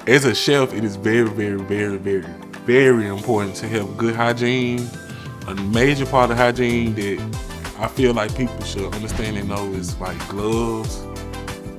as a chef, it is very, very, very, very, very important to have good hygiene. A major part of hygiene that I feel like people should understand and know is like gloves.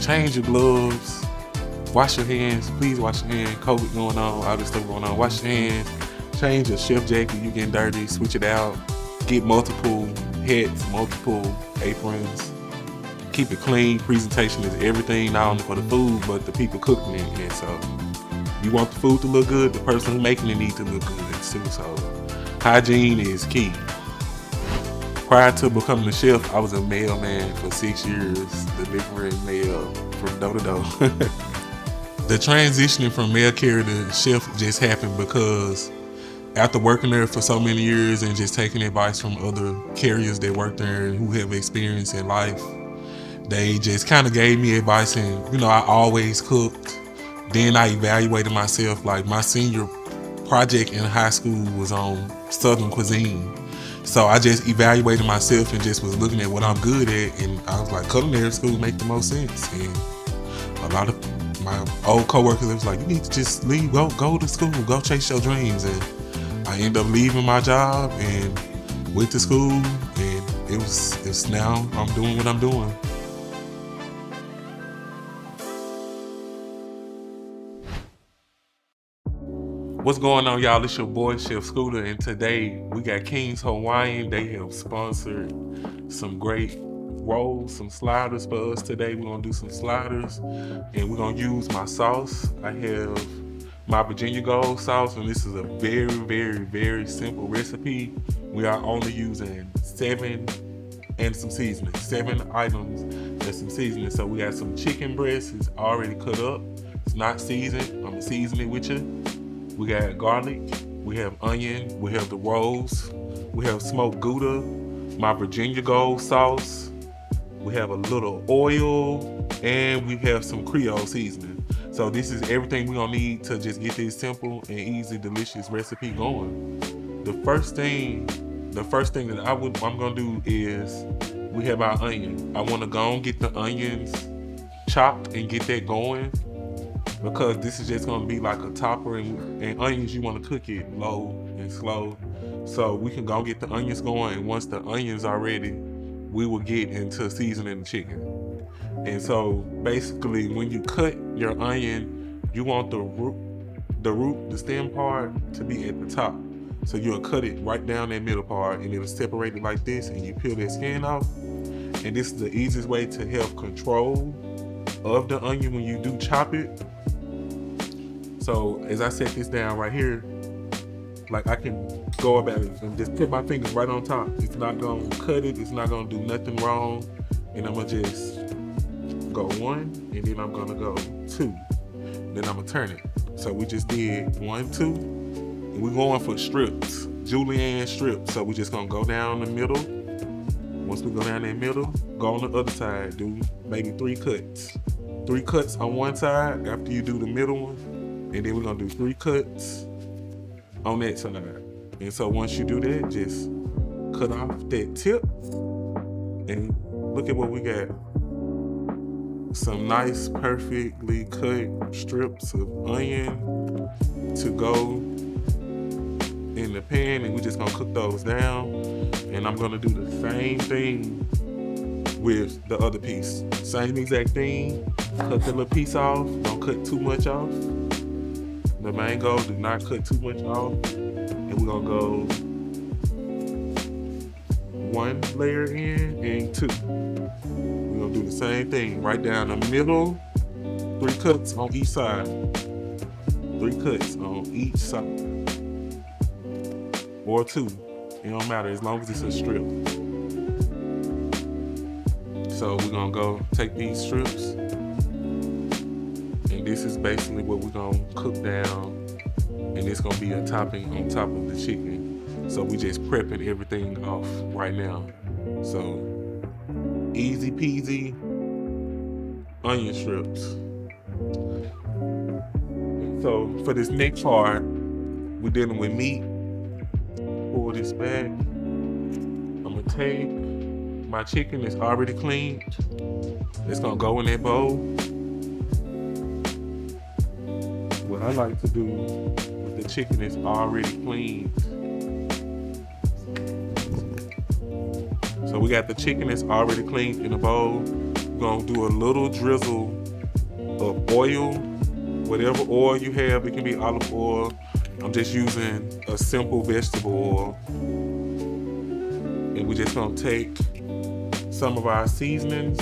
Change your gloves. Wash your hands. Please wash your hands. COVID going on, all this stuff going on. Wash your hands. Change your chef jacket. You getting dirty. Switch it out. Get multiple hats, multiple aprons. Keep it clean. Presentation is everything, not only for the food, but the people cooking it. And so you want the food to look good, the person who's making it needs to look good too. So hygiene is key. Prior to becoming a chef, I was a mailman for 6 years, delivering mail from door to door. The transitioning from mail carrier to chef just happened because after working there for so many years and just taking advice from other carriers that work there and who have experience in life, they just kind of gave me advice. And I always cooked. Then I evaluated myself. Like my senior project in high school was on Southern cuisine. So I just evaluated myself and just was looking at what I'm good at, and I was like, culinary school make the most sense. And a lot of my old coworkers was like, you need to just leave, go to school, go chase your dreams. And I ended up leaving my job and went to school, and it's now I'm doing what I'm doing. What's going on, y'all? It's your boy Chef Scoota, and today we got King's Hawaiian. They have sponsored some great rolls, some sliders for us today. We're gonna do some sliders, and we're gonna use my sauce. I have my Virginia Gold sauce, and this is a very, very, very simple recipe. We are only using 7 and some seasoning, 7 items and some seasoning. So we got some chicken breast. It's already cut up. It's not seasoned. I'm gonna season it with you. We got garlic, we have onion, we have the rolls, we have smoked Gouda, my Virginia Gold sauce, we have a little oil, and we have some Creole seasoning. So this is everything we're gonna need to just get this simple and easy, delicious recipe going. The first thing that I'm gonna do is we have our onion. I wanna go and get the onions chopped and get that going, because this is just gonna be like a topper, and onions, you wanna cook it low and slow. So we can go get the onions going, and once the onions are ready, we will get into seasoning the chicken. And so basically when you cut your onion, you want the stem part to be at the top. So you'll cut it right down that middle part, and it'll separate it like this, and you peel that skin off. And this is the easiest way to have control of the onion when you do chop it. So as I set this down right here, like I can go about it and just put my fingers right on top. It's not gonna cut it, it's not gonna do nothing wrong. And I'm gonna just go 1, and then I'm gonna go 2. Then I'm gonna turn it. So we just did 1, 2, and we're going for strips, julienne strips. So we're just gonna go down the middle. Once we go down that middle, go on the other side, do maybe 3 cuts. 3 cuts on one side after you do the middle one. And then we're gonna do 3 cuts on that side. And so once you do that, just cut off that tip, and look at what we got. Some nice, perfectly cut strips of onion to go in the pan, and we're just gonna cook those down. And I'm gonna do the same thing with the other piece. Same exact thing, cut the little piece off, don't cut too much off. The main goal, do not cut too much off. And we're gonna go 1 layer in and 2. We're gonna do the same thing, right down the middle, 3 cuts on each side. 3 cuts on each side. Or 2, it don't matter, as long as it's a strip. So we're gonna go take these strips, and this is basically what we're gonna cook down, and it's gonna be a topping on top of the chicken. So we just prepping everything off right now. So easy peasy onion strips. So for this next part, we're dealing with meat. Pull this back. I'm gonna take my chicken that's already cleaned. It's gonna go in that bowl with what I like to do with the chicken is already cleaned. So we got the chicken that's already cleaned in a bowl. We're gonna do a little drizzle of oil, whatever oil you have. It can be olive oil. I'm just using a simple vegetable oil. And we're just gonna take some of our seasonings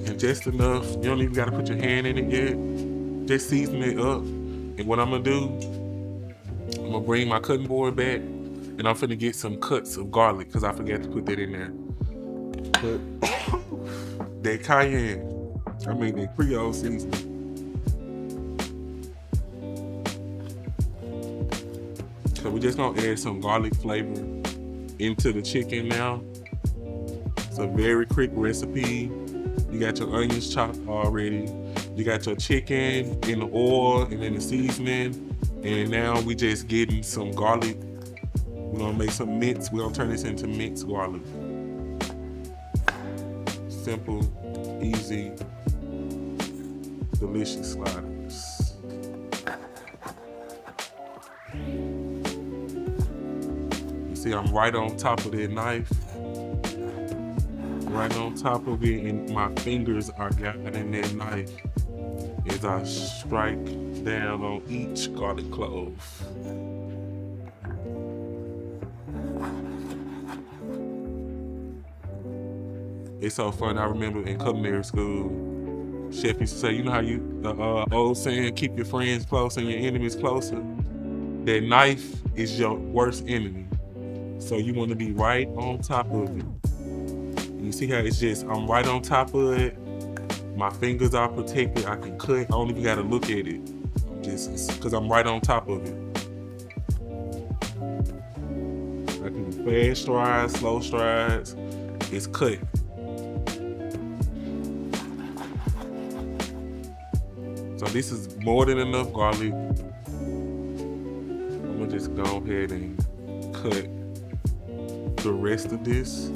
and just enough. You don't even gotta put your hand in it yet. Just season it up. And what I'm gonna do, I'm gonna bring my cutting board back and I'm finna get some cuts of garlic because I forgot to put that in there. But that cayenne, that Creole seasoning. So we're just gonna add some garlic flavor into the chicken now. It's a very quick recipe. You got your onions chopped already. You got your chicken in the oil and in the seasoning. And now we just getting some garlic. We're gonna make some mince. We're gonna turn this into minced garlic. Simple, easy, delicious sliders. See, I'm right on top of that knife. Right on top of it, and my fingers are guiding that knife as I strike down on each garlic clove. It's so fun. I remember in culinary school, chef used to say, you know how old saying, keep your friends close and your enemies closer? That knife is your worst enemy. So you want to be right on top of it. You see how it's just, I'm right on top of it. My fingers are protected. I can cut. I don't even got to look at it. Because I'm right on top of it. I can do fast strides, slow strides. It's cut. So this is more than enough garlic. I'm going to just go ahead and cut the rest of this.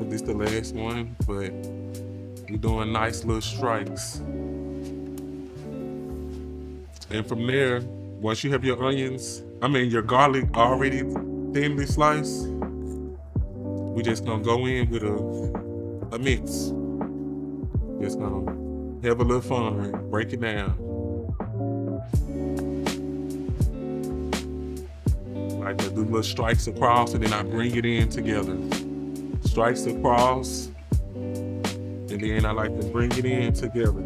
This is the last one, but we're doing nice little strikes. And from there, once you have your your garlic already thinly sliced, we just gonna go in with a mix. Just gonna have a little fun, break it down. Like to do little strikes across and then I bring it in together. Strikes across, and then I like to bring it in together.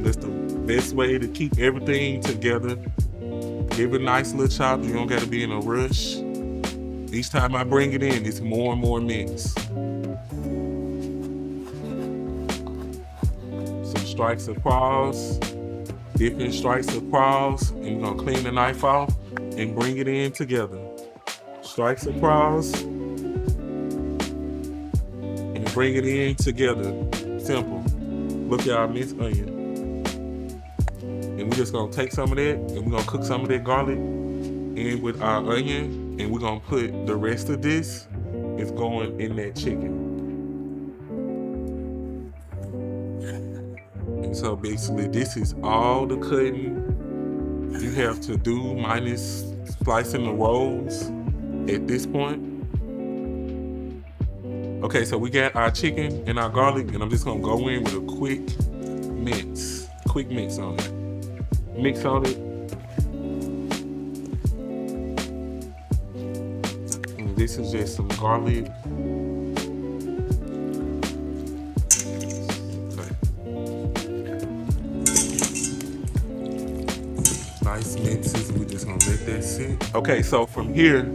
That's the best way to keep everything together. Give it a nice little chop. You don't got to be in a rush. Each time I bring it in, it's more and more mix. Some strikes across, different strikes across, and we're gonna clean the knife off and bring it in together. Strikes across, bring it in together. Simple. Look at our minced onion. And we're just gonna take some of that and we're gonna cook some of that garlic in with our onion, and we're gonna put the rest of this is going in that chicken. And so basically this is all the cutting you have to do minus slicing the rolls at this point. Okay, so we got our chicken and our garlic, and I'm just gonna go in with a quick mince on it. Mix on it. And this is just some garlic. Okay. Nice minces, we're just gonna let that sit. Okay, so from here,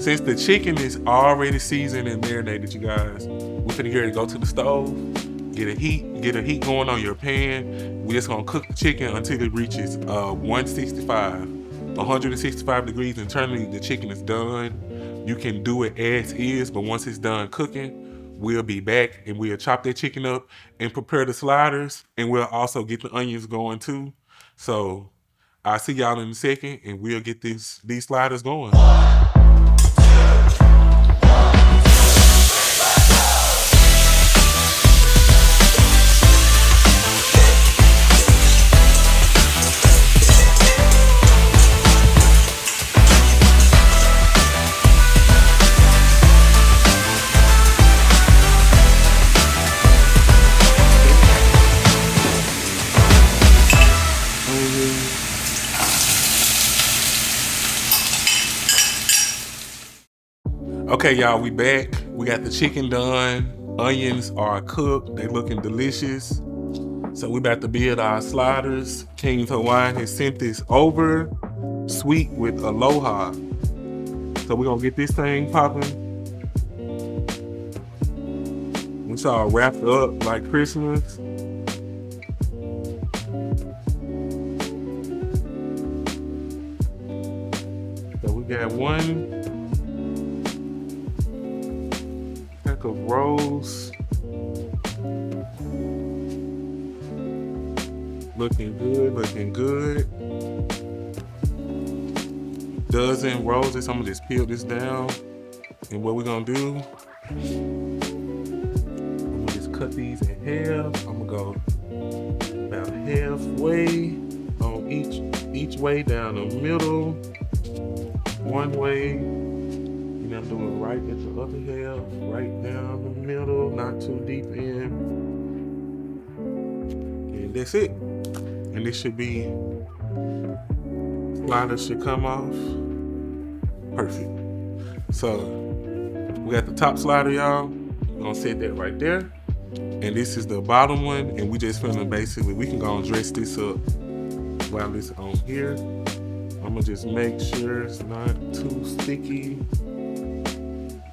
since the chicken is already seasoned and marinated, you guys, we're finna get ready to go to the stove, get a heat going on your pan. We're just gonna cook the chicken until it reaches 165 degrees internally. The chicken is done. You can do it as is, but once it's done cooking, we'll be back and we'll chop that chicken up and prepare the sliders, and we'll also get the onions going too. So I'll see y'all in a second and we'll get these sliders going. Okay, y'all, we back. We got the chicken done. Onions are cooked. They looking delicious. So we about to build our sliders. King's Hawaiian has sent this over, sweet with aloha. So we're gonna get this thing popping. It's all wrapped up like Christmas. So we got one pack of rolls. Looking good, looking good. Dozen roses. I'm gonna just peel this down. And what we're gonna do, I'm gonna just cut these in half. I'm gonna go about halfway on each way down the middle. One way, and I'm doing right at the other half, right down the middle, not too deep in. And that's it. And this should be, sliders should come off. Perfect. So we got the top slider, y'all. We're gonna set that right there. And this is the bottom one. And we just finna basically, we can go and dress this up while it's on here. I'm gonna just make sure it's not too sticky.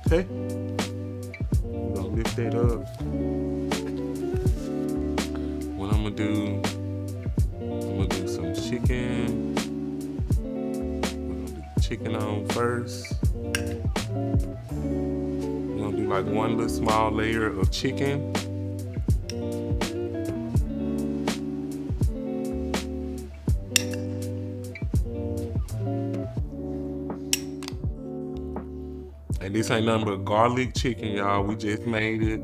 Okay. We're gonna lift that up. What I'm gonna do some chicken. We're gonna do the chicken on first. We're gonna do like one little small layer of chicken. And this ain't nothing but garlic chicken, y'all. We just made it.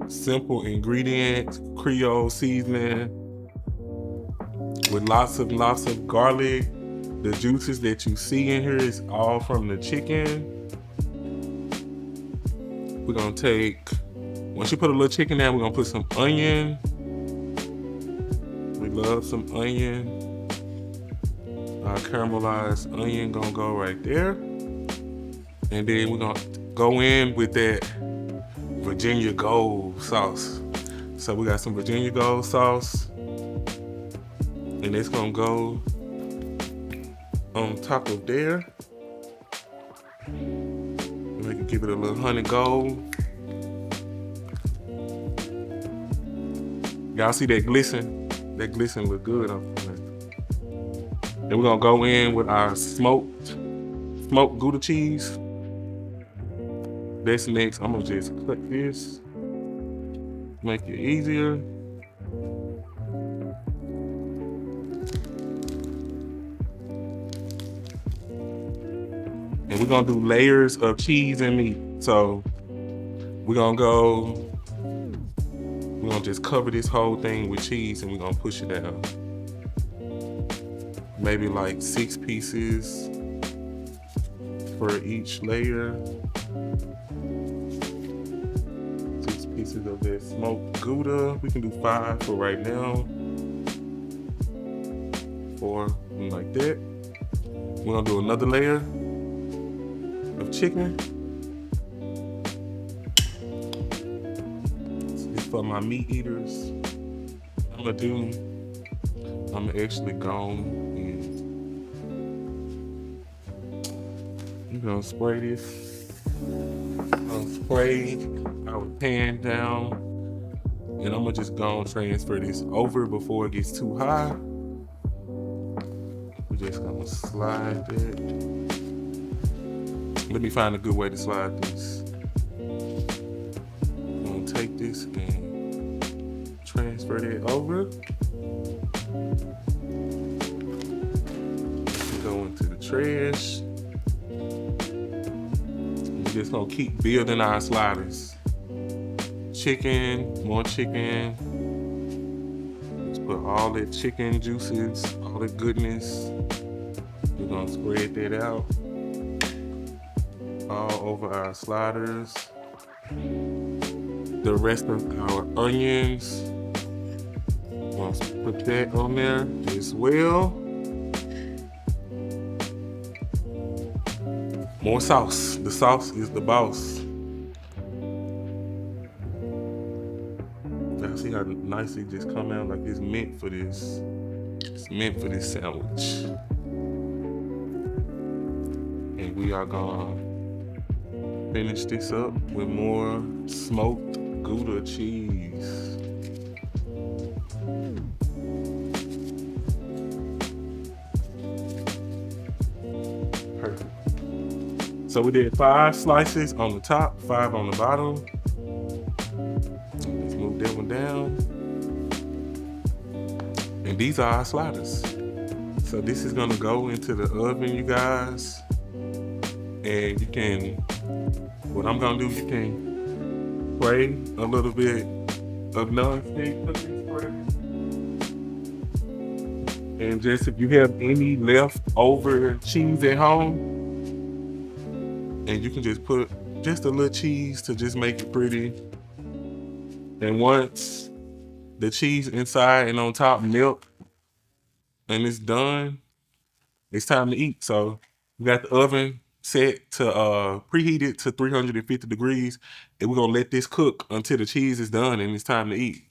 Simple ingredients, Creole seasoning with lots of garlic. The juices that you see in here is all from the chicken. We're gonna take, once you put a little chicken down, we're gonna put some onion. We love some onion. Our caramelized onion gonna go right there. And then we're gonna go in with that Virginia Gold sauce. So we got some Virginia Gold sauce. And it's gonna go on top of there. And we can give it a little honey gold. Y'all see that glisten? That glisten look good on it. Then we're gonna go in with our smoked Gouda cheese. That's next. I'm gonna just cut this, make it easier. And we're gonna do layers of cheese and meat. So we're gonna just cover this whole thing with cheese and we're gonna push it down. Maybe like 6 pieces for each layer. 6 pieces of that smoked Gouda. We can do 5 for right now. 4, like that. We're gonna do another layer of chicken. So this for my meat eaters. I'm gonna actually go and I'm gonna spray this. I'm gonna spray our pan down, and I'm gonna just go and transfer this over before it gets too high. We're just gonna slide that. Let me find a good way to slide this. I'm gonna take this and transfer that over. Go into the trash. We're just gonna keep building our sliders. Chicken, more chicken. Let's put all that chicken juices, all the goodness. We're gonna spread that out all over our sliders. The rest of our onions, let's put that on there as well. More sauce. The sauce is the boss. Now see how nicely it just come out like it's meant for this. It's meant for this sandwich. And we are gonna finish this up with more smoked Gouda cheese. Perfect. So we did 5 slices on the top, 5 on the bottom. Let's move that one down. And these are our sliders. So this is gonna go into the oven, you guys. And you can, what I'm gonna do, you can spray a little bit of non-stick cooking spray. And just if you have any leftover cheese at home, and you can just put just a little cheese to just make it pretty. And once the cheese inside and on top melt and it's done, it's time to eat. So we got the oven set to preheated to 350 degrees, and we're gonna let this cook until the cheese is done and it's time to eat.